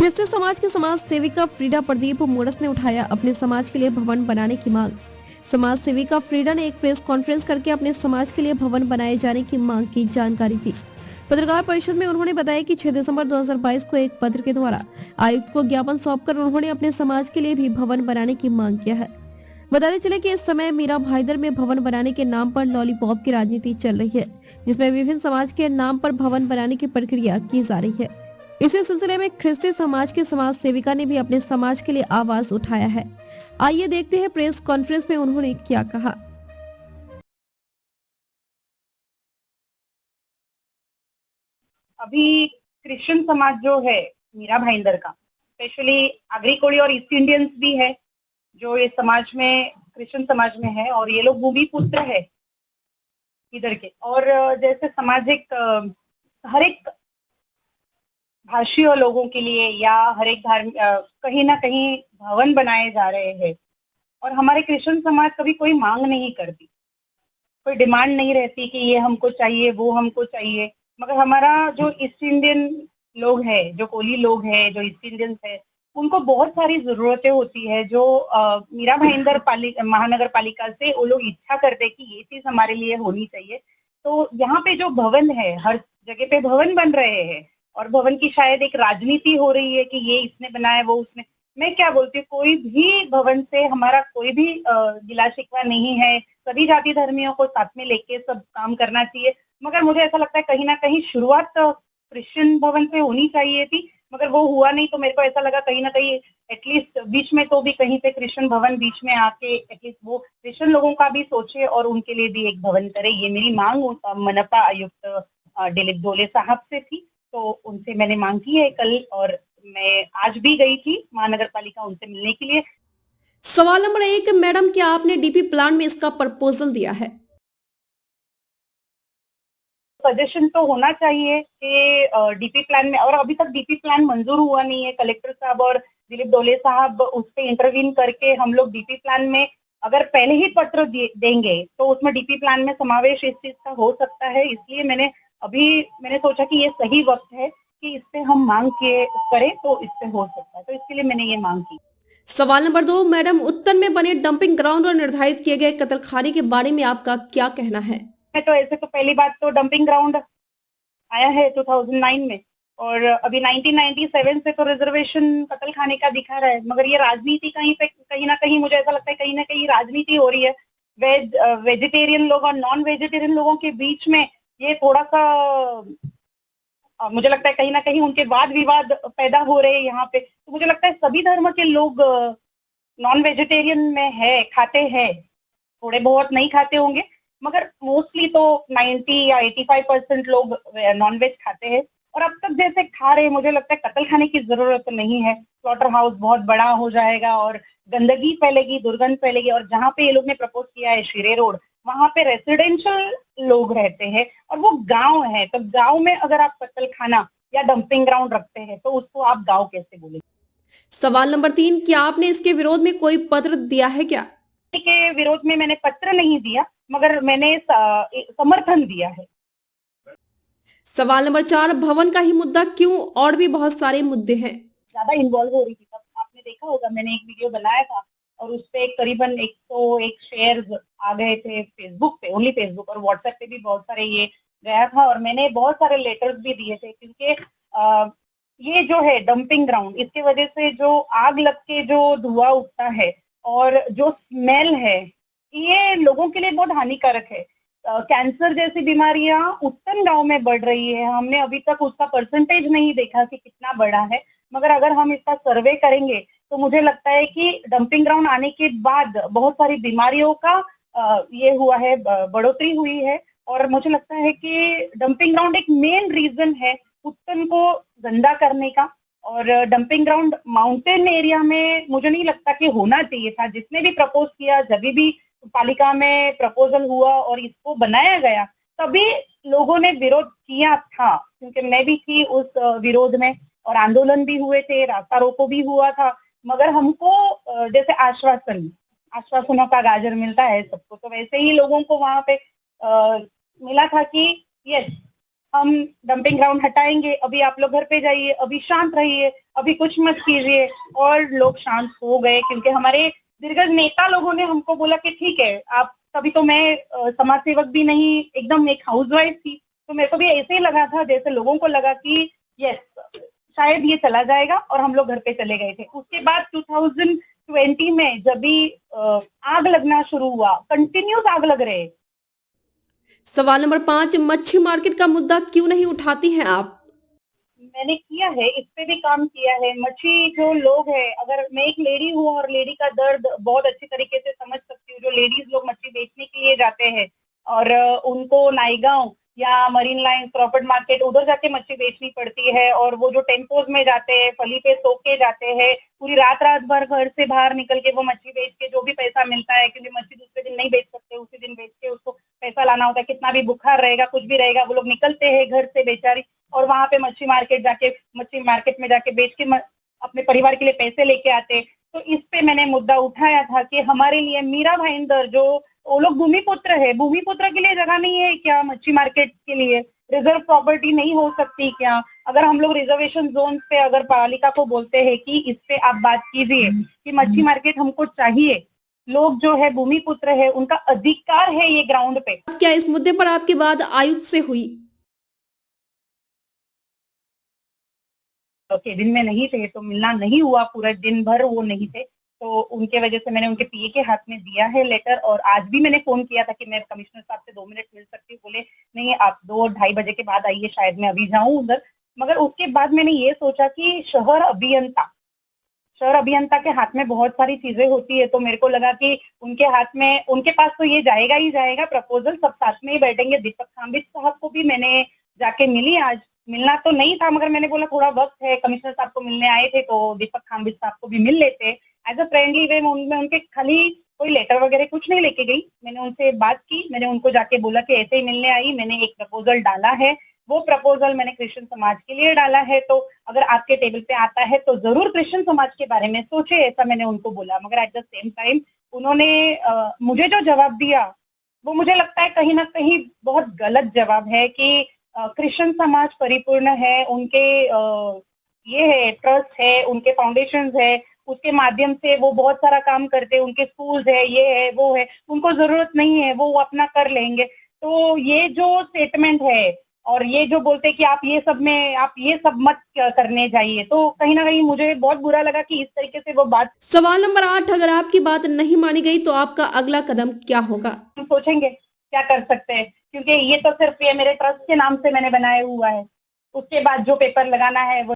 ख्रिस्ती समाज की समाज सेविका फ्रीडा प्रदीप मोड़स ने उठाया अपने समाज के लिए भवन बनाने की मांग। समाज सेविका फ्रीडा ने एक प्रेस कॉन्फ्रेंस करके अपने समाज के लिए भवन बनाए जाने की मांग की जानकारी दी। पत्रकार परिषद में उन्होंने बताया कि 6 दिसंबर 2022 को एक पत्र के द्वारा आयुक्त को ज्ञापन सौंपकर उन्होंने अपने समाज के लिए भी भवन बनाने की मांग किया है। बताते चले कि इस समय मीरा भाईदर में भवन बनाने के नाम पर लॉलीपॉप की राजनीति चल रही है, जिसमें विभिन्न समाज के नाम पर भवन बनाने की प्रक्रिया की जा रही है। इसी सिलसिले में ख्रिस्ती समाज के समाज सेविका ने भी अपने समाज के लिए आवाज उठाया है। आइए देखते हैं प्रेस कॉन्फ्रेंस में उन्होंने क्या कहा। अभी क्रिश्चियन समाज जो है मीरा भाईंदर का, स्पेशली आगरी कोली और ईस्ट इंडियंस भी है जो ये समाज में क्रिश्चियन समाज में है, और ये लोग भूमि पुत्र है इधर के। और जैसे सामाजिक हर एक भाषीय लोगों के लिए या हर एक कहीं ना कहीं भवन बनाए जा रहे हैं। और हमारे क्रिश्चियन समाज कभी कोई मांग नहीं करती, कोई डिमांड नहीं रहती कि ये हमको चाहिए वो हमको चाहिए। मगर हमारा जो ईस्ट इंडियन लोग है, जो कोली लोग है, जो ईस्ट इंडियंस है, उनको बहुत सारी जरूरतें होती है जो मीरा भाईंदर महानगर पालिका से वो लोग इच्छा करते कि ये चीज हमारे लिए होनी चाहिए। तो यहाँ पे जो भवन है, हर जगह पे भवन बन रहे हैं, और भवन की शायद एक राजनीति हो रही है कि ये इसने बनाया वो उसने। मैं क्या बोलती हूँ, कोई भी भवन से हमारा कोई भी गिला शिकवा नहीं है। सभी जाति धर्मियों को साथ में लेके सब काम करना चाहिए। मगर मुझे ऐसा लगता है कहीं ना कहीं शुरुआत क्रिश्चियन भवन से होनी चाहिए थी, मगर वो हुआ नहीं। तो मेरे को ऐसा लगा कहीं ना कहीं एटलीस्ट बीच में तो भी कहीं पे क्रिश्चियन भवन बीच में आके एटलीस्ट वो क्रिश्चियन लोगों का भी सोचे और उनके लिए भी एक भवन करे। ये मेरी मांग मनपा आयुक्त दिलीप डोले साहब से थी, तो उनसे मैंने मांग की है कल, और मैं आज भी गई थी महानगर पालिका उनसे मिलने के लिए। सवाल नंबर 1, मैडम, क्या आपने डीपी प्लान में इसका प्रपोजल दिया है? सजेशन तो होना चाहिए कि डीपी प्लान में, और अभी तक डीपी प्लान मंजूर हुआ नहीं है। कलेक्टर साहब और दिलीप डोले साहब उस पर इंटरवीन करके हम लोग डीपी प्लान में अगर पहले ही पत्र देंगे तो उसमें डीपी प्लान में समावेश इस चीज का हो सकता है। इसलिए मैंने सोचा कि ये सही वक्त है कि इस पे हम मांग के करें, तो इस पे हो सकता है, तो इसके लिए मैंने ये मांग की। सवाल नंबर 2, मैडम, उत्तर में बने डंपिंग ग्राउंड और निर्धारित किए गए कत्लखाने के बारे में आपका क्या कहना है? मैं तो ऐसे तो पहली बात तो डंपिंग ग्राउंड आया है 2009 में, और अभी 1997 से तो रिजर्वेशन कत्ल खाने का दिखा रहा है। मगर ये राजनीति कहीं ना कहीं मुझे ऐसा लगता है कहीं ना कहीं राजनीति हो रही है। वेजिटेरियन लोग और नॉन वेजिटेरियन लोगों के बीच में ये थोड़ा सा मुझे लगता है कहीं ना कहीं उनके वाद विवाद पैदा हो रहे हैं यहाँ पे। तो मुझे लगता है सभी धर्म के लोग नॉन वेजिटेरियन में है, खाते हैं। थोड़े बहुत नहीं खाते होंगे, मगर मोस्टली तो 90 या 85% लोग नॉन वेज खाते हैं। और अब तक जैसे खा रहे हैं, मुझे लगता है कत्ल खाने की जरूरत नहीं है। स्लॉटर हाउस बहुत बड़ा हो जाएगा और गंदगी फैलेगी, दुर्गंध फैलेगी। और जहाँ पे ये लोग ने प्रपोज किया है शिरे रोड, वहां पे रेसिडेंशियल लोग रहते हैं और वो गांव है। तो गांव में अगर आप कत्ल खाना या डंपिंग ग्राउंड रखते हैं तो उसको आप गांव कैसे बोलेंगे? सवाल नंबर 3, क्या आपने इसके विरोध में कोई पत्र दिया है क्या? के विरोध में मैंने पत्र नहीं दिया, मगर मैंने समर्थन दिया है। सवाल नंबर 4, भवन का ही मुद्दा क्यों, और भी बहुत सारे मुद्दे हैं? ज्यादा इन्वॉल्व हो रही थी। तब आपने देखा होगा मैंने एक वीडियो बनाया था और उस पे करीबन 101 शेयर आ गए थे फेसबुक पे, ओनली फेसबुक, और व्हाट्सएप पे भी बहुत सारे ये गया था। और मैंने बहुत सारे लेटर्स भी दिए थे, क्योंकि ये जो है डंपिंग ग्राउंड, इसके वजह से जो आग लग के जो धुआं उठता है और जो स्मेल है, ये लोगों के लिए बहुत हानिकारक है। कैंसर जैसी बीमारियां उत्तन गांव में बढ़ रही है। हमने अभी तक उसका परसेंटेज नहीं देखा कि कितना बढ़ा है, मगर अगर हम इसका सर्वे करेंगे तो मुझे लगता है कि डंपिंग ग्राउंड आने के बाद बहुत सारी बीमारियों का ये हुआ है, बढ़ोतरी हुई है। और मुझे लगता है कि डंपिंग ग्राउंड एक मेन रीजन है उत्तन को गंदा करने का। और डंपिंग ग्राउंड माउंटेन एरिया में मुझे नहीं लगता कि होना चाहिए था। जिसने भी प्रपोज किया, जब भी पालिका में प्रपोजल हुआ और इसको बनाया गया, तभी लोगों ने विरोध किया था, क्योंकि मैं भी थी उस विरोध में और आंदोलन भी हुए थे, रास्ता रोको भी हुआ था। मगर हमको जैसे आश्वासनों का गाजर मिलता है सबको, तो वैसे ही लोगों को वहां पे मिला था कि यस, हम डंपिंग ग्राउंड हटाएंगे, अभी आप लोग घर पे जाइए, अभी शांत रहिए, अभी कुछ मत कीजिए, और लोग शांत हो गए क्योंकि हमारे दीर्घ नेता लोगों ने हमको बोला कि ठीक है आप, तभी तो मैं समाज सेवक भी नहीं, एकदम एक हाउसवाइफ थी, तो मेरे को भी ऐसे ही लगा था जैसे लोगों को लगा कि यस शायद ये चला जाएगा, और हम लोग घर पे चले गए थे। उसके बाद 2020 में जब भी आग लगना शुरू हुआ, कंटिन्यूस आग लग रहे। सवाल नंबर 5, मच्छी मार्केट का मुद्दा क्यों नहीं उठाती हैं आप? मैंने किया है, इस पे भी काम किया है। मच्छी जो लोग हैं, अगर मैं एक लेडी हूँ और लेडी का दर्द बहुत अच्छी तरीके से समझ सकती हूँ, जो लेडीज लोग मच्छी बेचने के लिए जाते हैं और उनको नाईगांव या मरीन लाइन, क्रॉफर्ड मार्केट उधर जाके मच्छी बेचनी पड़ती है, और वो जो टेम्पोज में जाते हैं, फली पे सो के जाते हैं, पूरी रात रात भर घर से बाहर निकल के वो मच्छी बेच के जो भी पैसा मिलता है, क्योंकि मच्छी दूसरे दिन नहीं बेच सकते, उसी दिन बेच के उसको पैसा लाना होता है, कितना भी बुखार रहेगा कुछ भी रहेगा, वो लोग निकलते हैं घर से बेचारी, और वहां पे मच्छी मार्केट में जाके बेच के अपने परिवार के लिए पैसे लेके आते। तो इस पे मैंने मुद्दा उठाया था कि हमारे लिए मीरा भाईंदर जो वो लोग भूमिपुत्र है, भूमिपुत्र के लिए जगह नहीं है क्या? मच्छी मार्केट के लिए रिजर्व प्रॉपर्टी नहीं हो सकती क्या? अगर हम लोग रिजर्वेशन जोन पे अगर पालिका को बोलते हैं कि इस पे आप बात कीजिए कि मच्छी मार्केट हमको चाहिए, लोग जो है भूमिपुत्र है, उनका अधिकार है ये ग्राउंड पे। क्या इस मुद्दे पर आपकी बात आयुक्त से हुई? केबिन में नहीं थे तो मिलना नहीं हुआ, पूरा दिन भर वो नहीं थे, तो उनके वजह से मैंने उनके पीए के हाथ में दिया है लेटर, और आज भी मैंने फोन किया था कि मैं कमिश्नर साहब से 2 मिनट मिल सकती हूँ, बोले नहीं आप 2-2:30 बजे के बाद आइए, शायद मैं अभी जाऊं उधर। मगर उसके बाद मैंने ये सोचा कि शहर अभियंता के हाथ में बहुत सारी चीजें होती है, तो मेरे को लगा कि उनके हाथ में, उनके पास तो ये जाएगा ही जाएगा प्रपोजल, सब साथ में ही बैठेंगे। दीपक खाम्बित साहब को भी मैंने जाके मिली आज, मिलना तो नहीं था मगर मैंने बोला थोड़ा वक्त है, कमिश्नर साहब को मिलने आए थे तो दीपक खाम्बित साहब को भी मिल लेते एज अ फ्रेंडली वे। मैं उनके खाली कोई लेटर वगैरह कुछ नहीं लेके गई, मैंने उनसे बात की, मैंने उनको जाके बोला कि ऐसे ही मिलने आई, मैंने एक प्रपोजल डाला है, वो प्रपोजल मैंने क्रिश्चियन समाज के लिए डाला है, तो अगर आपके टेबल पे आता है तो जरूर क्रिश्चियन समाज के बारे में सोचे, ऐसा मैंने उनको बोला। मगर एट द सेम टाइम उन्होंने मुझे जो जवाब दिया वो मुझे लगता है कहीं ना कहीं बहुत गलत जवाब है कि क्रिश्चियन समाज परिपूर्ण है, उनके ये है ट्रस्ट है, उनके फाउंडेशन है, उसके माध्यम से वो बहुत सारा काम करते हैं, उनके स्कूल्स है, ये है वो है, उनको जरूरत नहीं है, वो अपना कर लेंगे। तो ये जो स्टेटमेंट है और ये जो बोलते हैं कि आप ये सब मत करने जाइए, तो कहीं ना कहीं मुझे बहुत बुरा लगा कि इस तरीके से वो बात। सवाल नंबर 8, अगर आपकी बात नहीं मानी गई तो आपका अगला कदम क्या होगा? हम सोचेंगे क्या कर सकते हैं, क्योंकि ये तो सिर्फ ये मेरे ट्रस्ट के नाम से मैंने बनाया हुआ है, उसके बाद जो पेपर लगाना है वो